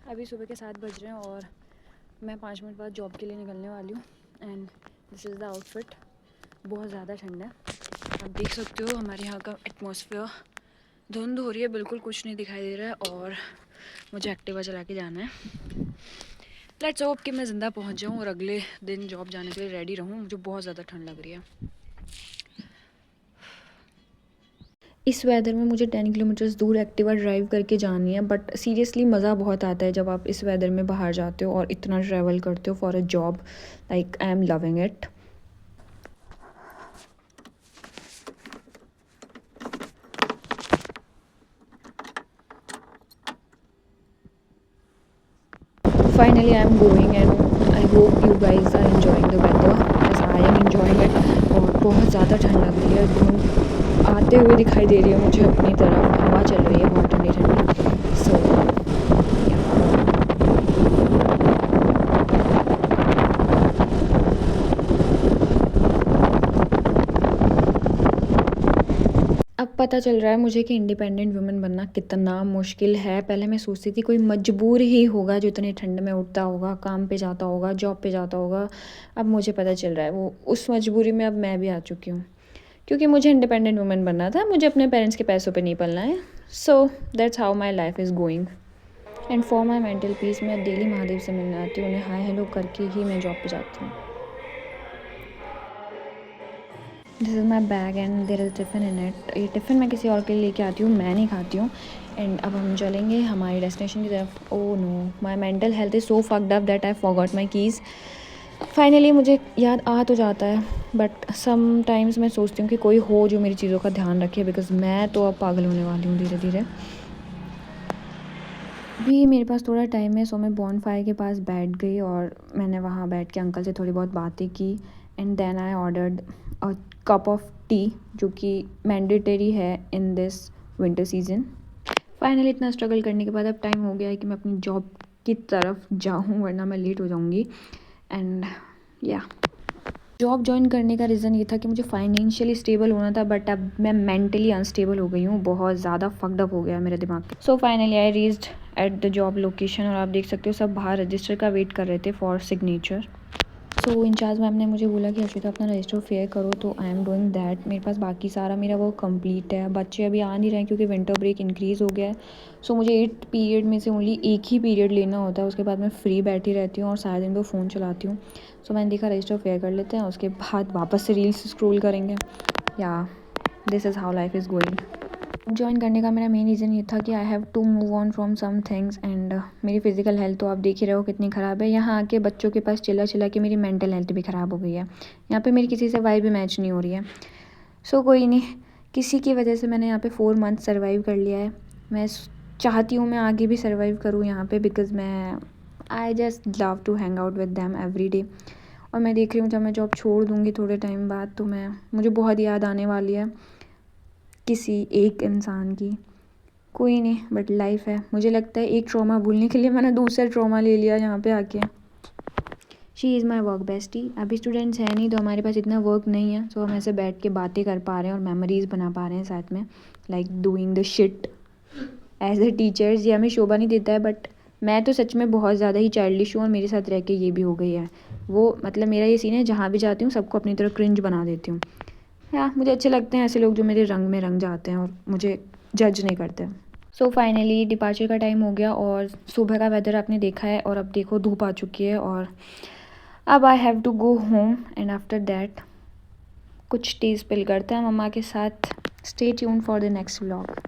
अभी सुबह के 7 बज रहे हैं और मैं 5 मिनट बाद जॉब के लिए निकलने वाली हूँ। And this is the outfit. बहुत ज़्यादा ठंड है, आप देख सकते हो हमारे यहाँ का एटमॉस्फेयर। धुंध हो रही है, बिल्कुल कुछ नहीं दिखाई दे रहा है और मुझे एक्टिवा चला के जाना है। लेट्स होप कि मैं ज़िंदा पहुँच जाऊँ और अगले दिन जॉब जाने के लिए रेडी रहूँ। मुझे बहुत ज़्यादा ठंड लग रही है। इस वेदर में मुझे 10 किलोमीटर्स दूर एक्टिवा ड्राइव करके जानी है, बट सीरियसली मज़ा बहुत आता है जब आप इस वेदर में बाहर जाते हो और इतना ट्रैवल करते हो for a job. Like I am loving it. Finally I am going and I hope you guys are enjoying the weather as I am enjoying it. और बहुत ज़्यादा ठंड लग रही है, धूप आते हुए दिखाई दे रही है मुझे अपनी तरफ। हवा चल रही है बहुत ठंडी ठंडी। सो अब पता चल रहा है मुझे कि इंडिपेंडेंट वुमेन बनना कितना मुश्किल है। पहले मैं सोचती थी कोई मजबूर ही होगा जो इतनी ठंड में उठता होगा, काम पे जाता होगा, जॉब पे जाता होगा। अब मुझे पता चल रहा है वो उस मजबूरी में अब मैं भी आ चुकी हूँ, क्योंकि मुझे इंडिपेंडेंट वुमेन बनना था। मुझे अपने पेरेंट्स के पैसों पे नहीं पलना है। So that's how my life is going. And for my mental peace मैं डेली महादेव से मिलने आती हूँ, उन्हें हाय हेलो करके ही मैं जॉब पे जाती हूँ। This is my bag and there is tiffin in it. ये टिफ़िन मैं किसी और के लिए लेके आती हूँ, मैं नहीं खाती हूँ। एंड अब हम चलेंगे हमारी डेस्टिनेशन की तरफ। Oh no, my mental health is so fucked up that I forgot my keys. Finally मुझे याद आ तो जाता है, बट सम टाइम्स मैं सोचती हूँ कि कोई हो जो मेरी चीज़ों का ध्यान रखे, बिकॉज़ मैं तो अब पागल होने वाली हूँ धीरे धीरे। अभी मेरे पास थोड़ा टाइम है, सो मैं बॉनफायर के पास बैठ गई और मैंने वहाँ बैठ के अंकल से थोड़ी बहुत बातें की। And then I ordered a cup of tea, जो कि मैंडेटरी है in this winter season. Finally इतना स्ट्रगल करने के बाद अब टाइम हो गया है कि मैं अपनी जॉब की तरफ जाऊँ, वरना मैं लेट हो जाऊँगी। एंड या जॉब ज्वाइन करने का रीज़न ये था कि मुझे फाइनेंशियली स्टेबल होना था, बट अब मैं मेंटली अनस्टेबल हो गई हूँ। बहुत ज़्यादा फक्ड अप हो गया मेरे दिमाग। So finally I reached at the job location और आप देख सकते हो सब बाहर रजिस्टर का वेट कर रहे थे for signature. So incharge ma'am ने मुझे बोला कि अर्शिता अपना रजिस्टर फेयर करो, तो आई एम डूइंग दैट। मेरे पास बाकी सारा मेरा वर्क कंप्लीट है। बच्चे अभी आ नहीं रहे हैं क्योंकि विंटर ब्रेक इंक्रीज़ हो गया है। सो मुझे 8 पीरियड में से ओनली एक ही पीरियड लेना होता है, उसके बाद मैं फ्री बैठी रहती हूँ और सारा दिन वो फ़ोन चलाती हूँ। सो मैंने देखा रजिस्टर फेयर कर लेते हैं, उसके बाद वापस से रील्स स्क्रॉल करेंगे। Yeah this is how life is going. Join करने का मेरा मेन रीज़न ये था कि I have to move on from some things. And मेरी फ़िज़िकल हेल्थ तो आप देख ही रहे हो कितनी ख़राब है। यहाँ आके बच्चों के पास चिल्ला चिल्ला के मेरी मेंटल हेल्थ भी ख़राब हो गई है। यहाँ पे मेरी किसी से वाइब भी मैच नहीं हो रही है। सो कोई नहीं, किसी की वजह से मैंने यहाँ पे 4 मंथ सर्वाइव कर लिया है। मैं चाहती हूँ मैं आगे भी सर्वाइव करूँ यहाँ पे, बिकॉज़ मैं I just love to hang out with them every day. और मैं देख रही हूँ जब मैं जॉब छोड़ दूँगी थोड़े टाइम बाद, तो मुझे बहुत याद आने वाली है किसी एक इंसान की। कोई नहीं, बट लाइफ है। मुझे लगता है एक ट्रॉमा भूलने के लिए मैंने दूसरा ट्रॉमा ले लिया यहाँ पे आके। She is my work bestie. अभी स्टूडेंट्स हैं नहीं तो हमारे पास इतना वर्क नहीं है, सो हम ऐसे बैठ के बातें कर पा रहे हैं और मेमोरीज़ बना पा रहे हैं साथ में, like doing the shit as a teachers. ये हमें शोभा नहीं देता है, बट मैं तो सच में बहुत ज़्यादा ही चाइल्डिश हूँ और मेरे साथ रह के ये भी हो गई है। वो मतलब मेरा ये सीन है, जहाँ भी जाती हूँ सबको अपनी तरह क्रिंज बना देती हूँ। या मुझे अच्छे लगते हैं ऐसे लोग जो मेरे रंग में रंग जाते हैं और मुझे जज नहीं करते। सो फाइनली डिपार्चर का टाइम हो गया और सुबह का वेदर आपने देखा है और अब देखो धूप आ चुकी है और अब I have to go home. And after that कुछ टी स्पिल करते हैं मम्मा के साथ। Stay tune for the next vlog.